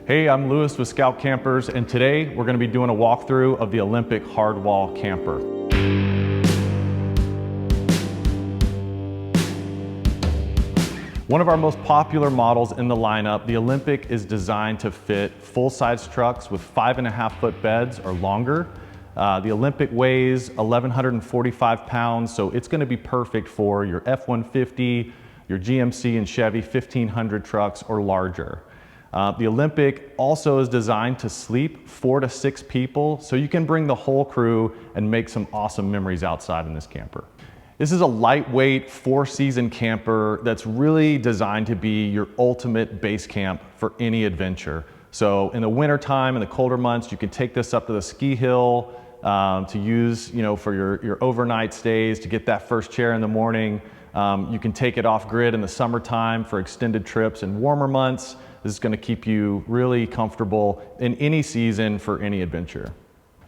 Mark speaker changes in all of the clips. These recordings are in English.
Speaker 1: Hey, I'm Lewis with Scout Campers, and today we're going to be doing a walkthrough of the Olympic Hardwall camper. One of our most popular models in the lineup, the Olympic is designed to fit full-size trucks with 5.5-foot beds or longer. The Olympic weighs 1,145 pounds, so it's going to be perfect for your F-150, your GMC and Chevy 1500 trucks or larger. The Olympic also is designed to sleep 4 to 6 people, so you can bring the whole crew and make some awesome memories outside in this camper. This is a lightweight 4-season camper that's really designed to be your ultimate base camp for any adventure. So in the winter time, in the colder months, you can take this up to the ski hill to use, for your overnight stays, to get that first chair in the morning. You can take it off-grid in the summertime for extended trips in warmer months. This is going to keep you really comfortable in any season for any adventure.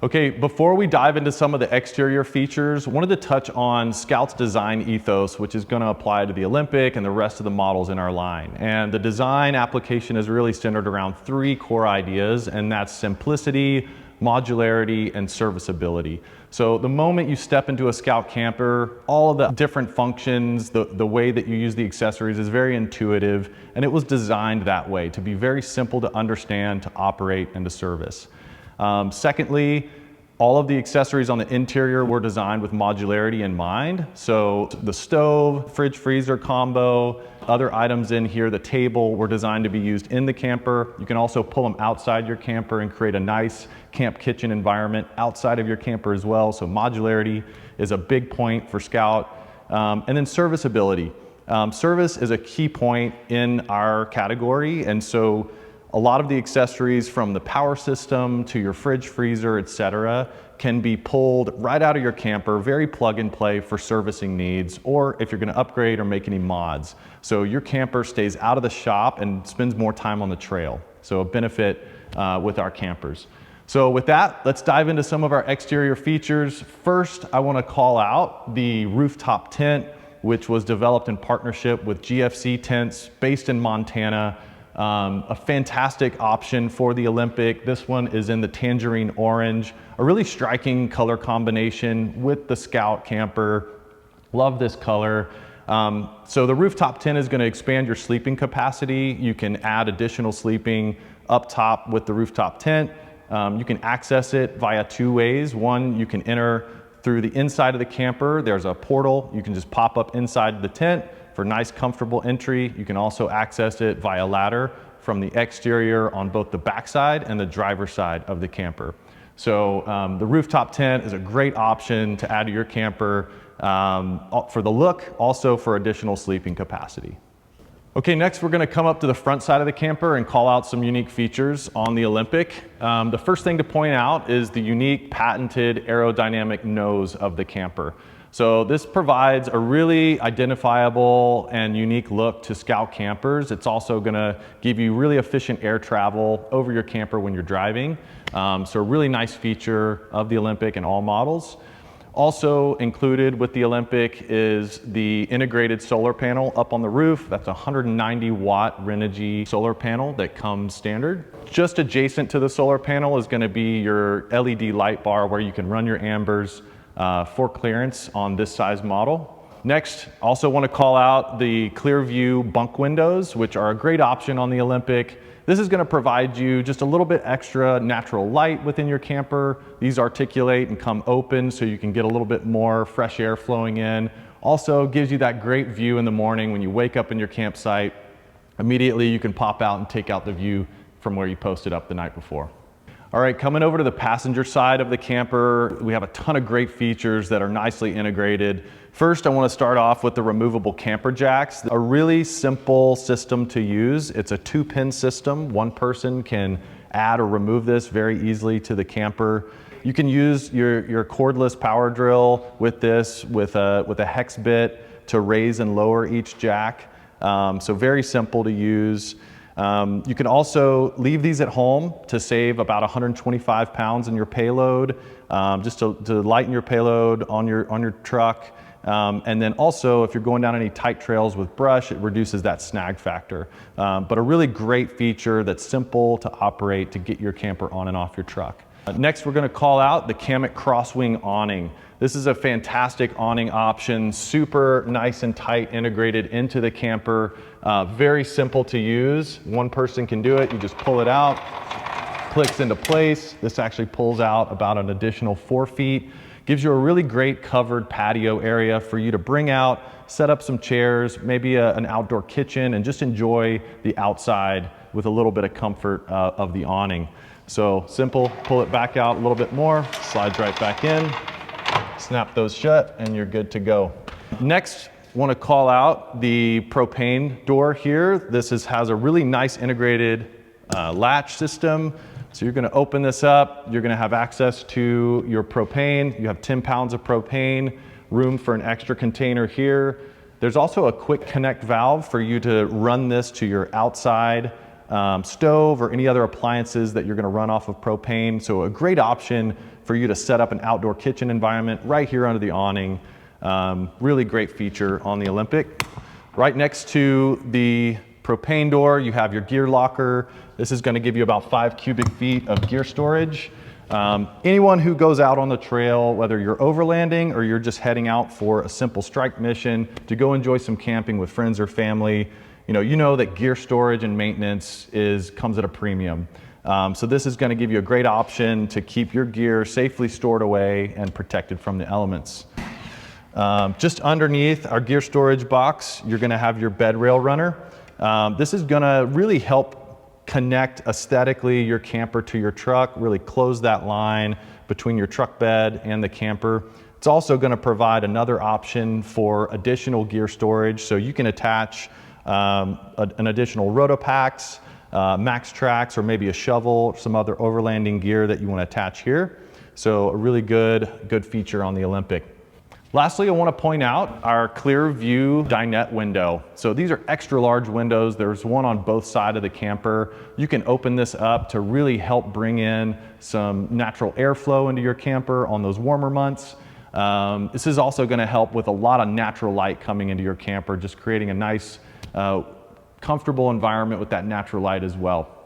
Speaker 1: Okay, before we dive into some of the exterior features, wanted to touch on Scout's design ethos, which is going to apply to the Olympic and the rest of the models in our line. And the design application is really centered around 3 core ideas, and that's simplicity, modularity, and serviceability. So the moment you step into a Scout camper, all of the different functions, the way that you use the accessories is very intuitive, and it was designed that way to be very simple to understand, to operate, and to service. Secondly, all of the accessories on the interior were designed with modularity in mind. So the stove, fridge freezer combo, other items in here, the table, were designed to be used in the camper. You can also pull them outside your camper and create a nice camp kitchen environment outside of your camper as well. So modularity is a big point for Scout. And then serviceability. Service is a key point in our category, and so a lot of the accessories from the power system to your fridge, freezer, etc. can be pulled right out of your camper, very plug and play for servicing needs, or if you're going to upgrade or make any mods. So your camper stays out of the shop and spends more time on the trail. So a benefit with our campers. So with that, let's dive into some of our exterior features. First, I want to call out the rooftop tent, which was developed in partnership with GFC Tents based in Montana. A fantastic option for the Olympic. This one is in the tangerine orange, a really striking color combination with the Scout camper. Love this color. So the rooftop tent is going to expand your sleeping capacity. You can add additional sleeping up top with the rooftop tent. You can access it via 2 ways. One, you can enter through the inside of the camper. There's a portal. You can just pop up inside the tent for nice, comfortable entry. You can also access it via ladder from the exterior on both the backside and the driver's side of the camper. So the rooftop tent is a great option to add to your camper for the look, also for additional sleeping capacity. Okay, next we're going to come up to the front side of the camper and call out some unique features on the Olympic. The first thing to point out is the unique patented aerodynamic nose of the camper. So this provides a really identifiable and unique look to Scout campers. It's also going to give you really efficient air travel over your camper when you're driving. So a really nice feature of the Olympic and all models. Also included with the Olympic is the integrated solar panel up on the roof. That's a 190-watt Renogy solar panel that comes standard. Just adjacent to the solar panel is going to be your LED light bar where you can run your ambers for clearance on this size model. Next, also want to call out the Clearview bunk windows, which are a great option on the Olympic. This is going to provide you just a little bit extra natural light within your camper. These articulate and come open so you can get a little bit more fresh air flowing in. Also gives you that great view in the morning when you wake up in your campsite. Immediately you can pop out and take out the view from where you posted up the night before. All right, coming over to the passenger side of the camper, we have a ton of great features that are nicely integrated. First, I want to start off with the removable camper jacks. A really simple system to use. It's a 2-pin system. One person can add or remove this very easily to the camper. You can use your cordless power drill with this with a hex bit to raise and lower each jack. So very simple to use. You can also leave these at home to save about 125 pounds in your payload, just to lighten your payload on your truck. And then also, if you're going down any tight trails with brush, it reduces that snag factor. But a really great feature that's simple to operate to get your camper on and off your truck. Next, we're going to call out the Kammock Crosswing awning. This is a fantastic awning option, super nice and tight integrated into the camper. Very simple to use. One person can do it. You just pull it out, clicks into place. This actually pulls out about an additional 4 feet. Gives you a really great covered patio area for you to bring out, set up some chairs, maybe an outdoor kitchen, and just enjoy the outside with a little bit of comfort of the awning. So simple, pull it back out a little bit more, slides right back in, snap those shut, and you're good to go. Next, want to call out the propane door here. This has a really nice integrated latch system. So you're going to open this up, you're going to have access to your propane. You have 10 pounds of propane, room for an extra container here. There's also a quick connect valve for you to run this to your outside stove or any other appliances that you're going to run off of propane. So a great option for you to set up an outdoor kitchen environment right here under the awning. Really great feature on the Olympic. Right next to the propane door, you have your gear locker. This is going to give you about 5 cubic feet of gear storage. Anyone who goes out on the trail, whether you're overlanding or you're just heading out for a simple strike mission to go enjoy some camping with friends or family, you know that gear storage and maintenance comes at a premium. So this is going to give you a great option to keep your gear safely stored away and protected from the elements. Just underneath our gear storage box, you're going to have your Bedrail Runner. This is going to really help connect aesthetically your camper to your truck, really close that line between your truck bed and the camper. It's also going to provide another option for additional gear storage, so you can attach an additional Roto packs, max tracks, or maybe a shovel, some other overlanding gear that you want to attach here. So a really good feature on the Olympic. Lastly, I want to point out our Clearview dinette window. So these are extra large windows. There's one on both sides of the camper. You can open this up to really help bring in some natural airflow into your camper on those warmer months. This is also going to help with a lot of natural light coming into your camper, just creating a nice, comfortable environment with that natural light as well.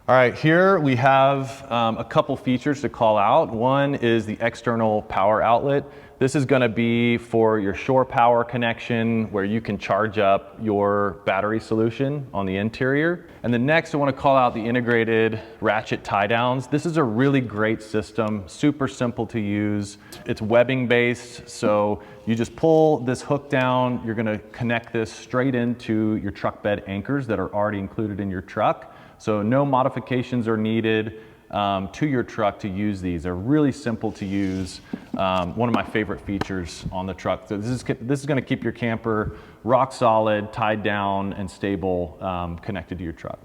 Speaker 1: All right, here we have a couple features to call out. One is the external power outlet. This is going to be for your shore power connection where you can charge up your battery solution on the interior. And then next I want to call out the integrated Ratchet Tie Downs. This is a really great system, super simple to use. It's webbing based, so you just pull this hook down, you're going to connect this straight into your truck bed anchors that are already included in your truck. So no modifications are needed to your truck to use these. They're really simple to use. One of my favorite features on the truck. So this is going to keep your camper rock solid, tied down, and stable, connected to your truck.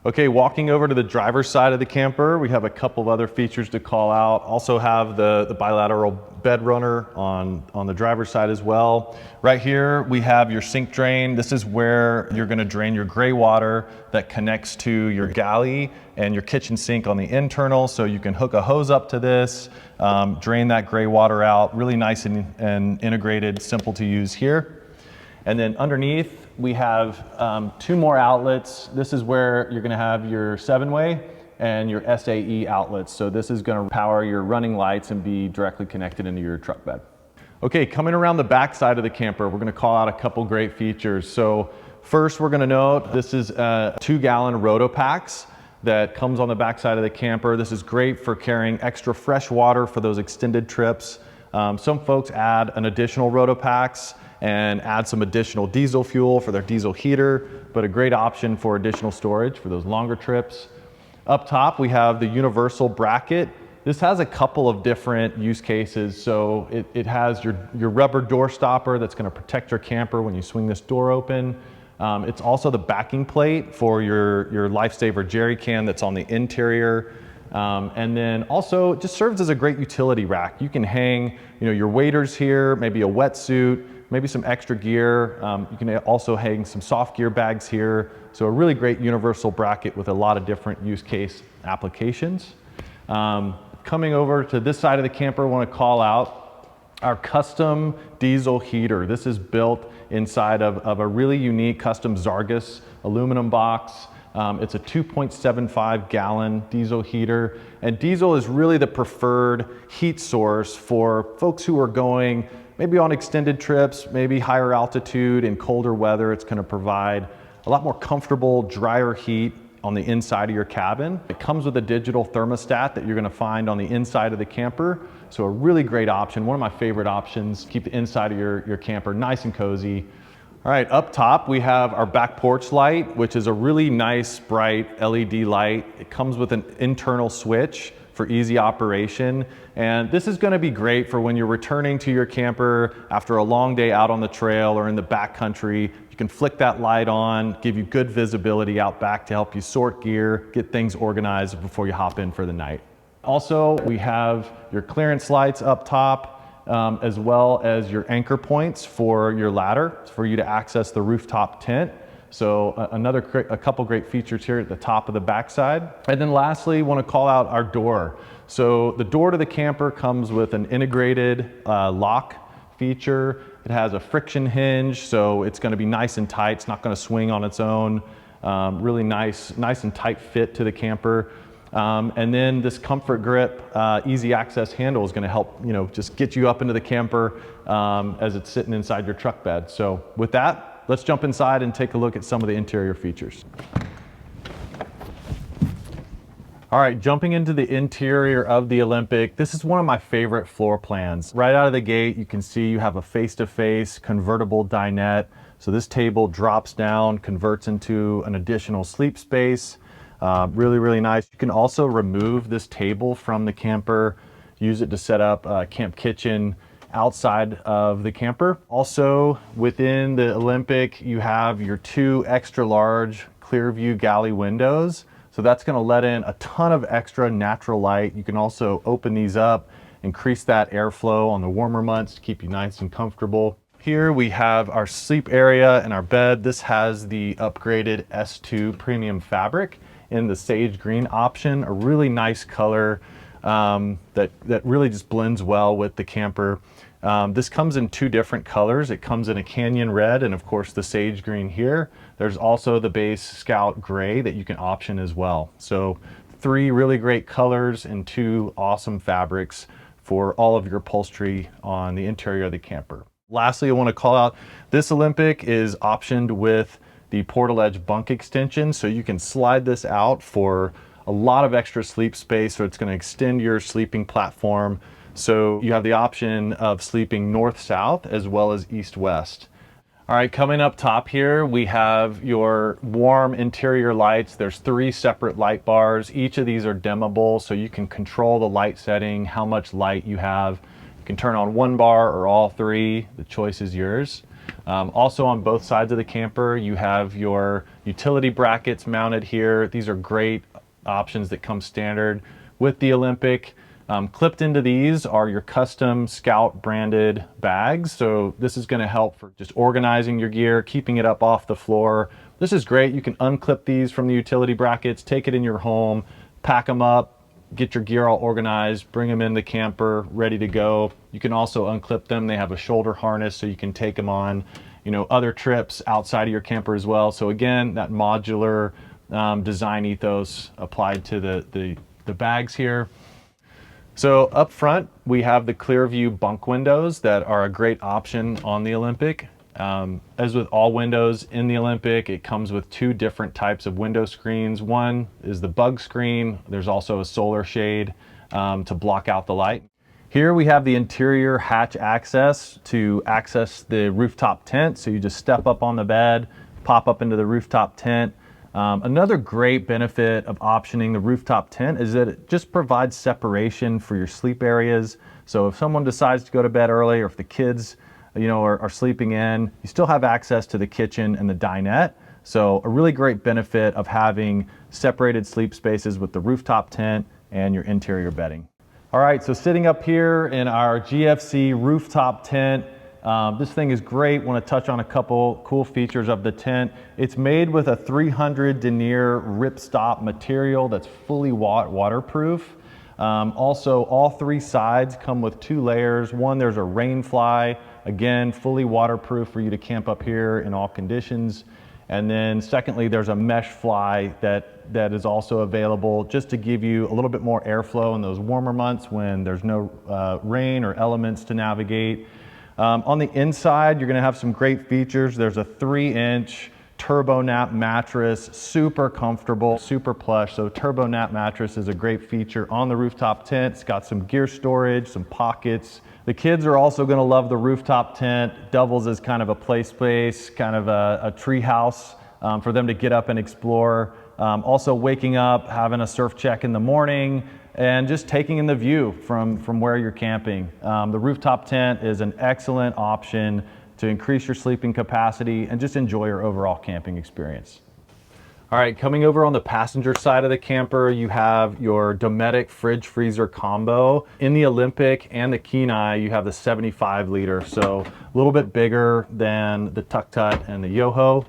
Speaker 1: Okay, walking over to the driver's side of the camper, we have a couple of other features to call out. Also have the bilateral bed runner on the driver's side as well. Right here, we have your sink drain. This is where you're gonna drain your gray water that connects to your galley and your kitchen sink on the internal. So you can hook a hose up to this, drain that gray water out. Really nice and integrated, simple to use here. And then underneath, we have 2 more outlets. This is where you're gonna have your 7-way and your SAE outlets. So this is gonna power your running lights and be directly connected into your truck bed. Okay, coming around the back side of the camper, we're gonna call out a couple great features. So first, we're gonna note this is 2-gallon Roto packs that comes on the back side of the camper. This is great for carrying extra fresh water for those extended trips. Some folks add an additional Roto packs and add some additional diesel fuel for their diesel heater, but a great option for additional storage for those longer trips. Up top, we have the universal bracket. This has a couple of different use cases. So it has your rubber door stopper that's gonna protect your camper when you swing this door open. It's also the backing plate for your Lifesaver Jerrycan that's on the interior. And then also it just serves as a great utility rack. You can hang your waders here, maybe a wetsuit, maybe some extra gear. You can also hang some soft gear bags here. So a really great universal bracket with a lot of different use case applications. Coming over to this side of the camper, I want to call out our custom diesel heater. This is built inside of a really unique custom Zargus aluminum box. It's a 2.75 gallon diesel heater, and diesel is really the preferred heat source for folks who are going maybe on extended trips, maybe higher altitude and colder weather. It's going to provide a lot more comfortable, drier heat on the inside of your cabin. It comes with a digital thermostat that you're going to find on the inside of the camper. So a really great option, one of my favorite options. Keep the inside of your camper nice and cozy. All right, up top we have our back porch light, which is a really nice bright LED light. It comes with an internal switch for easy operation. And this is going to be great for when you're returning to your camper after a long day out on the trail or in the backcountry. You can flick that light on, give you good visibility out back to help you sort gear, get things organized before you hop in for the night. Also, we have your clearance lights up top, as well as your anchor points for your ladder for you to access the rooftop tent. So a couple great features here at the top of the backside. And then lastly, want to call out our door. So the door to the camper comes with an integrated lock feature. It has a friction hinge, so it's going to be nice and tight. It's not going to swing on its own. Really nice and tight fit to the camper. And then this comfort grip, easy access handle is going to help, just get you up into the camper as it's sitting inside your truck bed. So with that, let's jump inside and take a look at some of the interior features. All right, jumping into the interior of the Olympic, this is one of my favorite floor plans. Right out of the gate, you can see you have a face-to-face convertible dinette. So this table drops down, converts into an additional sleep space. Really, really nice. You can also remove this table from the camper, use it to set up a camp kitchen outside of the camper. Also within the Olympic, you have your 2 extra large Clearview galley windows. So that's going to let in a ton of extra natural light. You can also open these up, increase that airflow on the warmer months to keep you nice and comfortable. Here we have our sleep area and our bed. This has the upgraded S2 premium fabric in the sage green option, a really nice color that really just blends well with the camper. This comes in 2 different colors. It comes in a canyon red and of course the sage green here. There's also the base Scout gray that you can option as well. So 3 really great colors and 2 awesome fabrics for all of your upholstery on the interior of the camper. Lastly, I want to call out this Olympic is optioned with the Portal Edge bunk extension, so you can slide this out for a lot of extra sleep space, so it's going to extend your sleeping platform. So you have the option of sleeping north-south as well as east-west. All right, coming up top here, we have your warm interior lights. There's 3 separate light bars. Each of these are dimmable, so you can control the light setting, how much light you have. You can turn on 1 bar or all 3. The choice is yours. Also on both sides of the camper, you have your utility brackets mounted here. These are great options that come standard with the Olympic. Clipped into these are your custom Scout branded bags. So this is going to help for just organizing your gear, keeping it up off the floor. This is great. You can unclip these from the utility brackets, take it in your home, pack them up, get your gear all organized, bring them in the camper, ready to go. You can also unclip them. They have a shoulder harness so you can take them on, other trips outside of your camper as well. So again, that modular design ethos applied to the bags here. So up front, we have the Clearview bunk windows that are a great option on the Olympic. As with all windows in the Olympic, it comes with 2 different types of window screens. One is the bug screen. There's also a solar shade to block out the light. Here we have the interior hatch access to access the rooftop tent. So you just step up on the bed, pop up into the rooftop tent. Another great benefit of optioning the rooftop tent is that it just provides separation for your sleep areas. So if someone decides to go to bed early, or if the kids are sleeping in, you still have access to the kitchen and the dinette. So a really great benefit of having separated sleep spaces with the rooftop tent and your interior bedding. All right, so sitting up here in our GFC rooftop tent, this thing is great. Want to touch on a couple cool features of the tent. It's made with a 300 denier ripstop material that's fully waterproof. Also, all 3 sides come with 2 layers. One, there's a rain fly, again, fully waterproof for you to camp up here in all conditions. And then secondly, there's a mesh fly that is also available just to give you a little bit more airflow in those warmer months when there's no rain or elements to navigate. On the inside, you're gonna have some great features. There's a 3-inch Turbo Nap mattress, super comfortable, super plush. So Turbo Nap mattress is a great feature on the rooftop tent. It's got some gear storage, some pockets. The kids are also gonna love the rooftop tent. Doubles as kind of a play space, kind of a tree house for them to get up and explore. Also waking up, having a surf check in the morning, and just taking in the view from where you're camping. The rooftop tent is an excellent option to increase your sleeping capacity and just enjoy your overall camping experience. All right, coming over on the passenger side of the camper, you have your Dometic fridge freezer combo. In the Olympic and the Kenai, you have the 75 liter, so a little bit bigger than the Tuk Tut and the Yoho.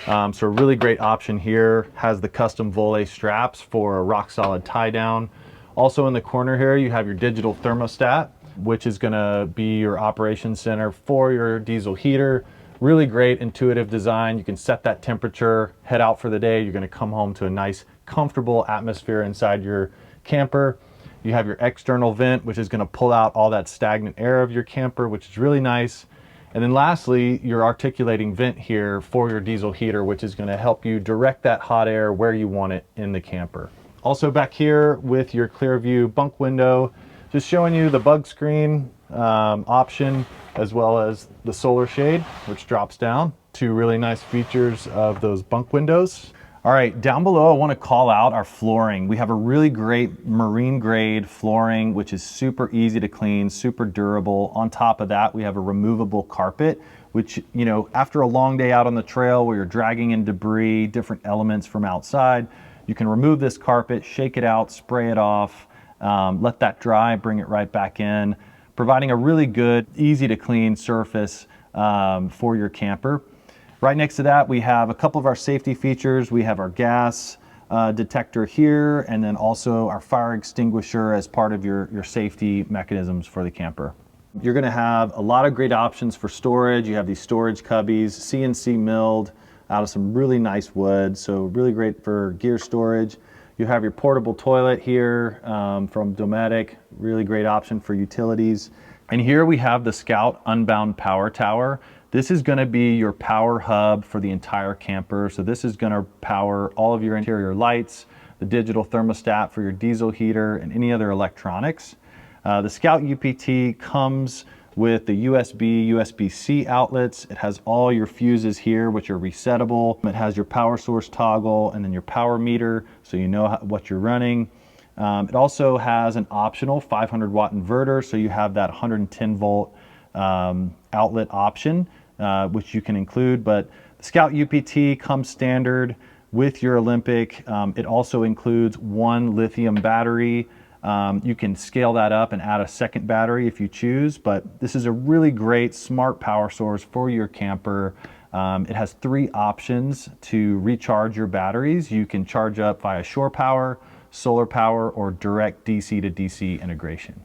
Speaker 1: So a really great option here. Has the custom volley straps for a rock solid tie down. Also in the corner here, you have your digital thermostat, which is gonna be your operations center for your diesel heater. Really great intuitive design. You can set that temperature, head out for the day. You're gonna come home to a nice, comfortable atmosphere inside your camper. You have your external vent, which is gonna pull out all that stagnant air of your camper, which is really nice. And then lastly, your articulating vent here for your diesel heater, which is gonna help you direct that hot air where you want it in the camper. Also back here with your Clearview bunk window, just showing you the bug screen option, as well as the solar shade, which drops down. 2 really nice features of those bunk windows. All right, down below, I want to call out our flooring. We have a really great marine grade flooring, which is super easy to clean, super durable. On top of that, we have a removable carpet, which, you know, after a long day out on the trail where you're dragging in debris, different elements from outside, you can remove this carpet, shake it out, spray it off, let that dry, bring it right back in, providing a really good, easy to clean surface for your camper. Right next to that, we have a couple of our safety features. We have our gas detector here, and then also our fire extinguisher as part of your safety mechanisms for the camper. You're gonna have a lot of great options for storage. You have these storage cubbies, CNC milled out of some really nice wood, so really great for gear storage. You have your portable toilet here from Dometic, really great option for utilities. And here we have the Scout Unbound Power Tower. This is gonna be your power hub for the entire camper. So this is gonna power all of your interior lights, the digital thermostat for your diesel heater, and any other electronics. The Scout UPT comes with the USB-C outlets. It has all your fuses here, which are resettable. It has your power source toggle and then your power meter, so you know what you're running. It also has an optional 500 watt inverter, so you have that 110 volt outlet option, which you can include. But the Scout UPT comes standard with your Olympic. It also includes 1 lithium battery. You can scale that up and add a second battery if you choose, but this is a really great smart power source for your camper. It has 3 options to recharge your batteries. You can charge up via shore power, solar power, or direct DC to DC integration.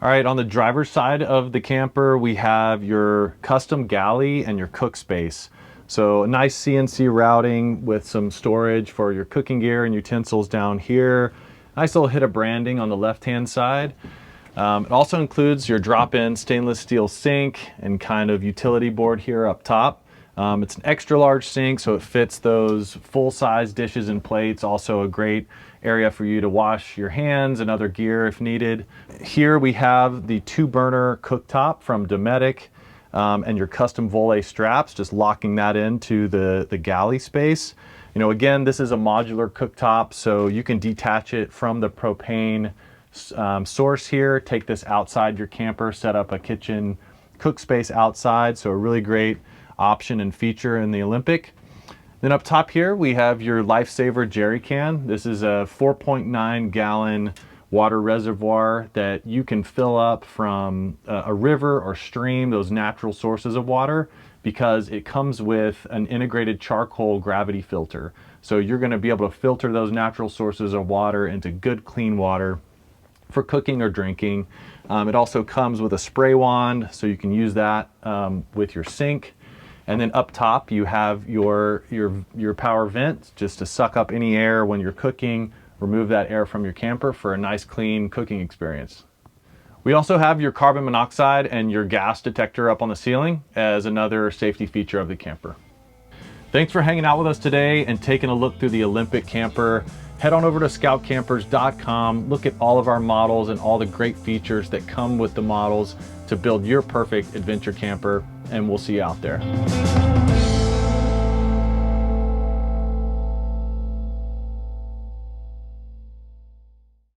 Speaker 1: All right, on the driver's side of the camper, we have your custom galley and your cook space. So a nice CNC routing with some storage for your cooking gear and utensils down here. Nice little hit of branding on the left-hand side. It also includes your drop-in stainless steel sink and kind of utility board here up top. It's an extra large sink, so it fits those full-size dishes and plates. Also a great area for you to wash your hands and other gear if needed. Here we have the 2-burner cooktop from Dometic and your custom volley straps, just locking that into the galley space. You know, again, this is a modular cooktop, so you can detach it from the propane source here, take this outside your camper, set up a kitchen cook space outside, so a really great option and feature in the Olympic. Then up top here, we have your Lifesaver Jerrycan. This is a 4.9 gallon water reservoir that you can fill up from a river or stream, those natural sources of water, because it comes with an integrated charcoal gravity filter. So you're gonna be able to filter those natural sources of water into good, clean water for cooking or drinking. It also comes with a spray wand, so you can use that with your sink. And then up top, you have your power vent, just to suck up any air when you're cooking, remove that air from your camper for a nice clean cooking experience. We also have your carbon monoxide and your gas detector up on the ceiling as another safety feature of the camper. Thanks for hanging out with us today and taking a look through the Olympic camper. Head on over to scoutcampers.com, look at all of our models and all the great features that come with the models to build your perfect adventure camper, and we'll see you out there.